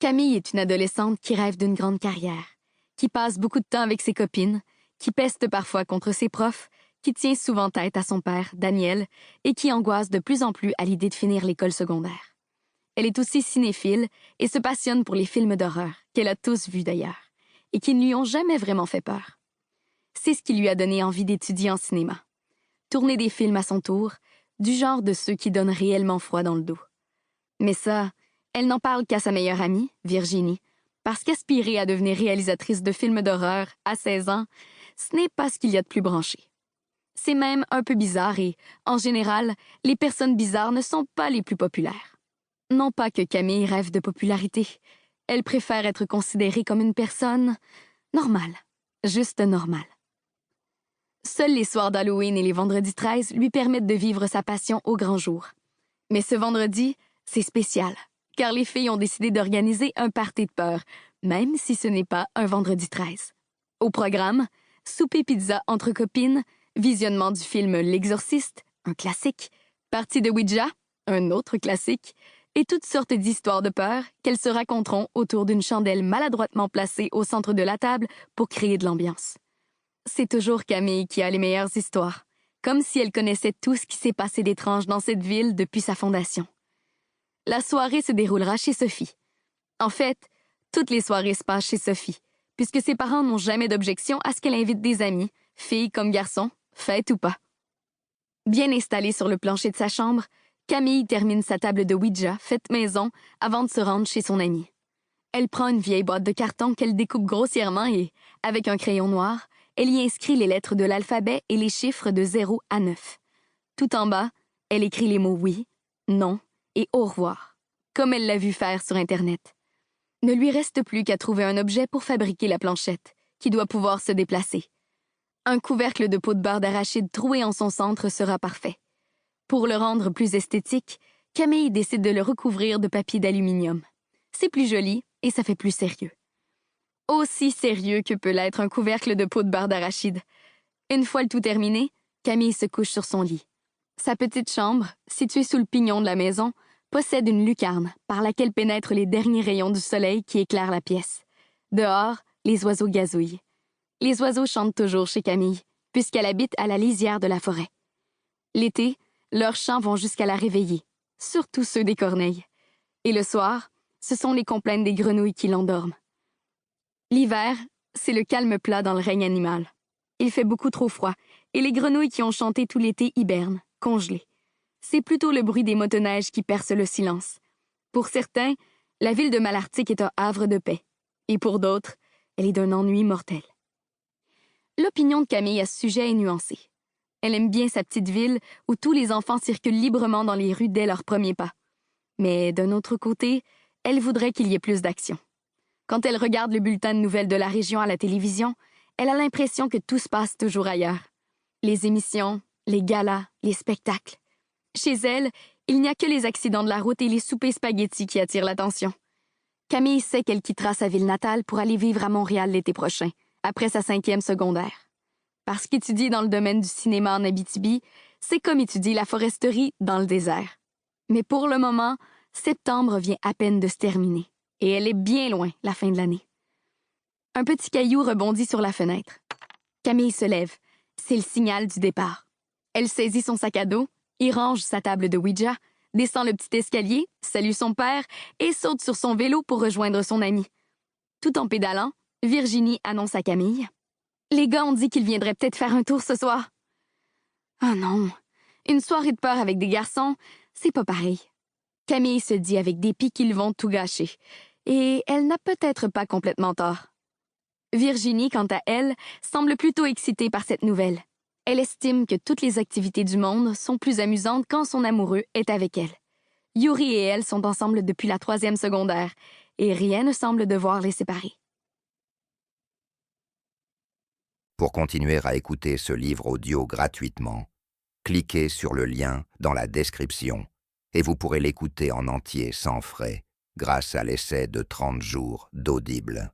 Camille est une adolescente qui rêve d'une grande carrière, qui passe beaucoup de temps avec ses copines, qui peste parfois contre ses profs, qui tient souvent tête à son père, Daniel, et qui angoisse de plus en plus à l'idée de finir l'école secondaire. Elle est aussi cinéphile et se passionne pour les films d'horreur, qu'elle a tous vus d'ailleurs, et qui ne lui ont jamais vraiment fait peur. C'est ce qui lui a donné envie d'étudier en cinéma. Tourner des films à son tour, du genre de ceux qui donnent réellement froid dans le dos. Mais ça, elle n'en parle qu'à sa meilleure amie, Virginie, parce qu'aspirer à devenir réalisatrice de films d'horreur à 16 ans, ce n'est pas ce qu'il y a de plus branché. C'est même un peu bizarre et, en général, les personnes bizarres ne sont pas les plus populaires. Non pas que Camille rêve de popularité. Elle préfère être considérée comme une personne normale, juste normale. Seuls les soirs d'Halloween et les vendredis 13 lui permettent de vivre sa passion au grand jour. Mais ce vendredi, c'est spécial, car les filles ont décidé d'organiser un party de peur, même si ce n'est pas un vendredi 13. Au programme, souper pizza entre copines, visionnement du film L'Exorciste, un classique, partie de Ouija, un autre classique, et toutes sortes d'histoires de peur qu'elles se raconteront autour d'une chandelle maladroitement placée au centre de la table pour créer de l'ambiance. C'est toujours Camille qui a les meilleures histoires, comme si elle connaissait tout ce qui s'est passé d'étrange dans cette ville depuis sa fondation. La soirée se déroulera chez Sophie. En fait, toutes les soirées se passent chez Sophie, puisque ses parents n'ont jamais d'objection à ce qu'elle invite des amis, filles comme garçons, fête ou pas. Bien installée sur le plancher de sa chambre, Camille termine sa table de Ouija, faite maison, avant de se rendre chez son amie. Elle prend une vieille boîte de carton qu'elle découpe grossièrement et, avec un crayon noir, elle y inscrit les lettres de l'alphabet et les chiffres de 0 à 9. Tout en bas, elle écrit les mots oui, non et au revoir, comme elle l'a vu faire sur Internet. Ne lui reste plus qu'à trouver un objet pour fabriquer la planchette, qui doit pouvoir se déplacer. Un couvercle de peau de beurre d'arachide troué en son centre sera parfait. Pour le rendre plus esthétique, Camille décide de le recouvrir de papier d'aluminium. C'est plus joli et ça fait plus sérieux. Aussi sérieux que peut l'être un couvercle de peau de beurre d'arachide. Une fois le tout terminé, Camille se couche sur son lit. Sa petite chambre, située sous le pignon de la maison, possède une lucarne par laquelle pénètrent les derniers rayons du soleil qui éclairent la pièce. Dehors, les oiseaux gazouillent. Les oiseaux chantent toujours chez Camille, puisqu'elle habite à la lisière de la forêt. L'été, leurs chants vont jusqu'à la réveiller, surtout ceux des corneilles. Et le soir, ce sont les complaintes des grenouilles qui l'endorment. L'hiver, c'est le calme plat dans le règne animal. Il fait beaucoup trop froid, et les grenouilles qui ont chanté tout l'été hibernent, congelées. C'est plutôt le bruit des motoneiges qui perce le silence. Pour certains, la ville de Malartic est un havre de paix, et pour d'autres, elle est d'un ennui mortel. L'opinion de Camille à ce sujet est nuancée. Elle aime bien sa petite ville où tous les enfants circulent librement dans les rues dès leur premier pas. Mais d'un autre côté, elle voudrait qu'il y ait plus d'action. Quand elle regarde le bulletin de nouvelles de la région à la télévision, elle a l'impression que tout se passe toujours ailleurs. Les émissions, les galas, les spectacles. Chez elle, il n'y a que les accidents de la route et les soupers spaghettis qui attirent l'attention. Camille sait qu'elle quittera sa ville natale pour aller vivre à Montréal l'été prochain, après sa 5e secondaire. Parce qu'étudier dans le domaine du cinéma en Abitibi, c'est comme étudier la foresterie dans le désert. Mais pour le moment, septembre vient à peine de se terminer, et elle est bien loin, la fin de l'année. Un petit caillou rebondit sur la fenêtre. Camille se lève. C'est le signal du départ. Elle saisit son sac à dos, y range sa table de Ouija, descend le petit escalier, salue son père et saute sur son vélo pour rejoindre son ami. Tout en pédalant, Virginie annonce à Camille: « Les gars ont dit qu'ils viendraient peut-être faire un tour ce soir. » Ah non, une soirée de peur avec des garçons, c'est pas pareil. Camille se dit avec dépit qu'ils vont tout gâcher, et elle n'a peut-être pas complètement tort. Virginie, quant à elle, semble plutôt excitée par cette nouvelle. Elle estime que toutes les activités du monde sont plus amusantes quand son amoureux est avec elle. Yuri et elle sont ensemble depuis la 3e secondaire, et rien ne semble devoir les séparer. Pour continuer à écouter ce livre audio gratuitement, cliquez sur le lien dans la description et vous pourrez l'écouter en entier sans frais grâce à l'essai de 30 jours d'Audible.